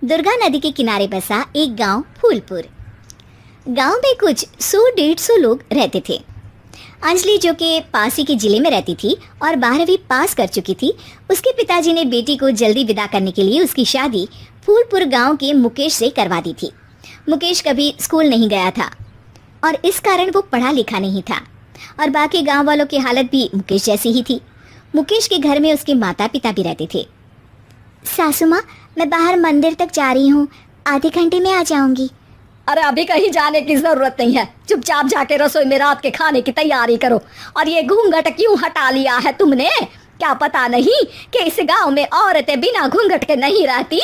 दुर्गा नदी के किनारे बसा एक गांव फूलपुर। गांव में कुछ 100-150 लोग रहते थे। अंजलि, जो कि पास ही के जिले में रहती थी और 12वीं पास कर चुकी थी, उसके पिताजी ने बेटी को जल्दी विदा करने के लिए उसकी शादी फूलपुर गांव के मुकेश से करवा दी थी। मुकेश कभी स्कूल नहीं गया था और इस कारण वो पढ़ा लिखा नहीं था और बाकी गांव वालों की हालत भी मुकेश जैसी ही थी। मुकेश के घर में उसके माता पिता भी रहते थे। सासू माँ, मैं बाहर मंदिर तक जा रही हूँ, आधे घंटे में आ जाऊंगी। अरे अभी कहीं जाने की जरूरत नहीं है, चुपचाप जाके रसोई में रात के खाने की तैयारी करो। और ये घूंघट क्यों हटा लिया है तुमने? क्या पता नहीं कि इस गांव में औरतें बिना घूंघट के नहीं रहती?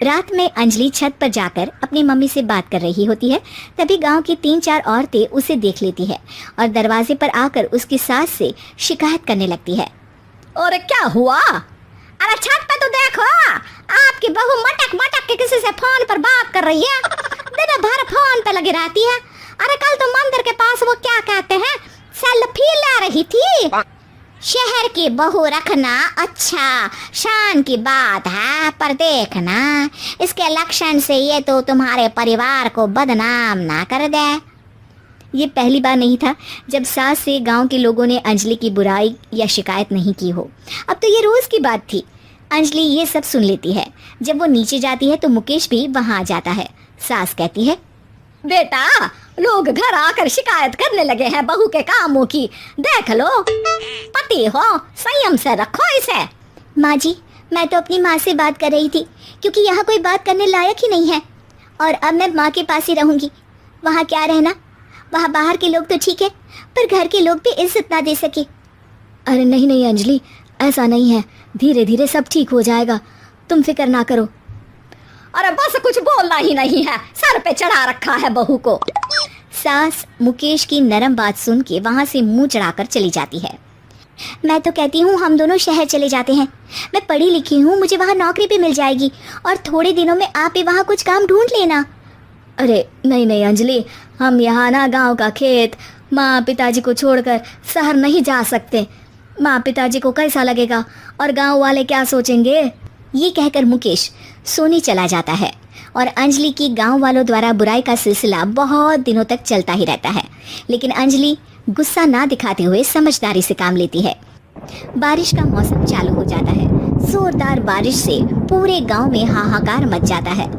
रात में अंजलि छत पर जाकर अपनी मम्मी से बात कर रही होती है। तभी गांव की 3-4 औरतें उसे देख लेती है और दरवाजे पर आकर उसकी सास से शिकायत करने लगती है। और क्या हुआ? अरे छत पे तो देखो, आपकी बहू मटक मटक के किसी से फोन पर बात कर रही है। दिन भर फोन पे लगी रहती है। अरे कल तो मंदिर के पास वो क्या कहते हैं, सेल्फी ले रही थी। शहर की बहू रखना अच्छा शान की बात है, पर देखना इसके लक्षण से ये तो तुम्हारे परिवार को बदनाम ना कर दे। ये पहली बार नहीं था जब सास से गांव के लोगों ने अंजलि की बुराई या शिकायत नहीं की हो। अब तो ये रोज की बात थी। अंजलि ये सब सुन लेती है। जब वो नीचे जाती है तो मुकेश भी वहां आ जाता है। सास कहती है, बेटा, लोग घर आकर शिकायत करने लगे हैं बहू के कामों की। देख लो, पति हो, संयम से रखो इसे। माँ जी, मैं तो अपनी माँ से बात कर रही थी, क्योंकि यहाँ कोई बात करने लायक ही नहीं है और अब मैं माँ के पास ही रहूंगी। वहाँ क्या रहना, वहाँ बाहर के लोग तो ठीक है, पर घर के लोग भी इज्जत ना दे सके। अरे नहीं नहीं अंजलि, ऐसा नहीं है, धीरे धीरे सब ठीक हो जाएगा, तुम फिक्र ना करो। अरे बस कुछ बोलना ही नहीं है, सर पे चढ़ा रखा है बहू को। सास मुकेश की नरम बात सुन के वहाँ से मुंह चढ़ाकर चली जाती है। मैं तो कहती हूँ हम दोनों शहर चले जाते हैं। मैं पढ़ी लिखी हूँ, मुझे वहाँ नौकरी भी मिल जाएगी और थोड़े दिनों में आप भी वहाँ कुछ काम ढूंढ लेना। अरे नहीं नहीं अंजलि, हम यहाँ ना गांव का खेत, माँ पिताजी को छोड़कर शहर नहीं जा सकते। माँ पिताजी को कैसा लगेगा और गांव वाले क्या सोचेंगे? ये कहकर मुकेश सोने चला जाता है और अंजलि की गांव वालों द्वारा बुराई का सिलसिला बहुत दिनों तक चलता ही रहता है। लेकिन अंजलि गुस्सा ना दिखाते हुए समझदारी से काम लेती है। बारिश का मौसम चालू हो जाता है। जोरदार बारिश से पूरे गांव में हाहाकार मच जाता है।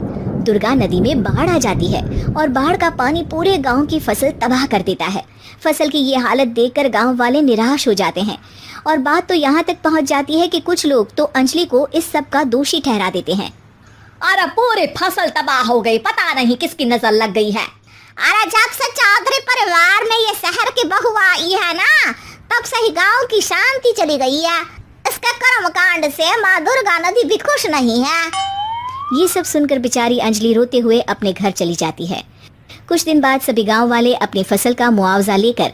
दुर्गा नदी में बाढ़ आ जाती है और बाढ़ का पानी पूरे गांव की फसल तबाह कर देता है। फसल की ये हालत देखकर गांव वाले निराश हो जाते हैं और बात तो यहाँ तक पहुँच जाती है कि कुछ लोग तो अंजलि को इस सब का दोषी ठहरा देते हैं। अरे पूरी फसल तबाह हो गई, पता नहीं किसकी नजर लग गई है। अरे जब से चौधरी परिवार में ये शहर की बहू आई है ना, तब से ही गांव की शांति चली गई है। इसके कर्मकांड से माँ दुर्गा नदी भी खुश नहीं है। ये सब सुनकर बेचारी अंजलि रोते हुए अपने घर चली जाती है। कुछ दिन बाद सभी गांव वाले अपनी फसल का मुआवजा लेकर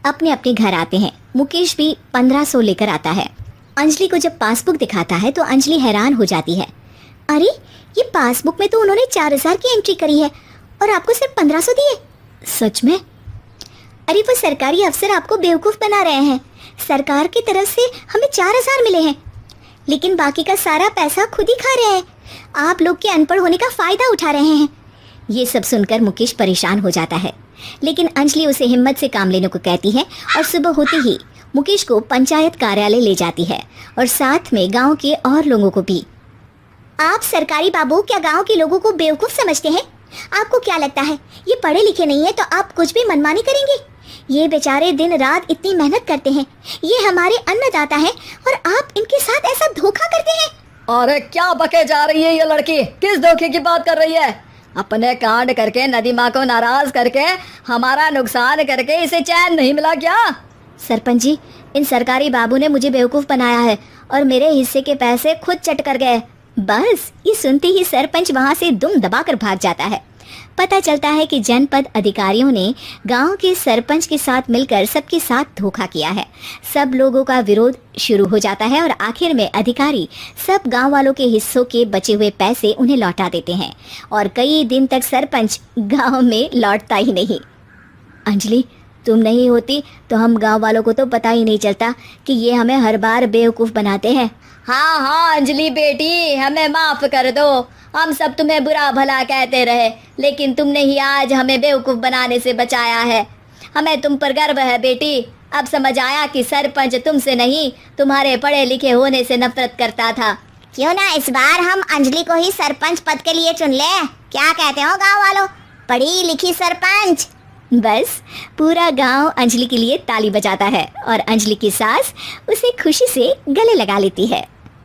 अपने अपने घर आते हैं। मुकेश भी 1500 लेकर आता है। अंजलि को जब पासबुक दिखाता है तो अंजलि हैरान हो जाती है। अरे ये पासबुक में तो उन्होंने 4000 की एंट्री करी है और आपको सिर्फ 1500 दिए। सच में? अरे वो सरकारी अफसर आपको बेवकूफ़ बना रहे हैं। सरकार की तरफ से हमें 4000 मिले हैं, लेकिन बाकी का सारा पैसा खुद ही खा रहे हैं। आप लोग के अनपढ़ होने का फ़ायदा उठा रहे हैं। ये सब सुनकर मुकेश परेशान हो जाता है, लेकिन अंजलि उसे हिम्मत से काम लेने को कहती है और सुबह होते ही मुकेश को पंचायत कार्यालय ले जाती है और साथ में गांव के और लोगों को भी। आप सरकारी बाबू क्या गांव के लोगों को बेवकूफ़ समझते हैं? आपको क्या लगता है ये पढ़े लिखे नहीं है तो आप कुछ भी मनमानी करेंगे? ये बेचारे दिन रात इतनी मेहनत करते हैं, ये हमारे अन्नदाता हैं और आप इनके साथ ऐसा धोखा करते हैं। अरे क्या बके जा रही है ये लड़की, किस धोखे की बात कर रही है? अपने कांड करके नदी माँ को नाराज करके हमारा नुकसान करके इसे चैन नहीं मिला क्या? सरपंच जी, इन सरकारी बाबू ने मुझे बेवकूफ़ बनाया है और मेरे हिस्से के पैसे खुद चट कर गए। बस ये सुनते ही सरपंच वहां से दुम दबाकर भाग जाता है। पता चलता है कि जनपद अधिकारियों ने गांव के सरपंच के साथ मिलकर सबके साथ धोखा किया है। सब लोगों का विरोध शुरू हो जाता है और आखिर में अधिकारी सब गांव वालों के हिस्सों के बचे हुए पैसे उन्हें लौटा देते हैं और कई दिन तक सरपंच गांव में लौटता ही नहीं। अंजलि, तुम नहीं होती तो हम गांव वालों को तो पता ही नहीं चलता कि ये हमें हर बार बेवकूफ़ बनाते हैं। हाँ हाँ अंजलि बेटी, हमें माफ कर दो। हम सब तुम्हें बुरा भला कहते रहे, लेकिन तुमने ही आज हमें बेवकूफ़ बनाने से बचाया है। हमें तुम पर गर्व है बेटी। अब समझ आया कि सरपंच तुमसे नहीं, तुम्हारे पढ़े लिखे होने से नफरत करता था। क्यों ना इस बार हम अंजलि को ही सरपंच पद के लिए चुन ले। क्या कहते हो गांव वालों? पढ़ी लिखी सरपंच। बस पूरा गांव अंजलि के लिए ताली बजाता है और अंजलि की सास उसे खुशी से गले लगा लेती है।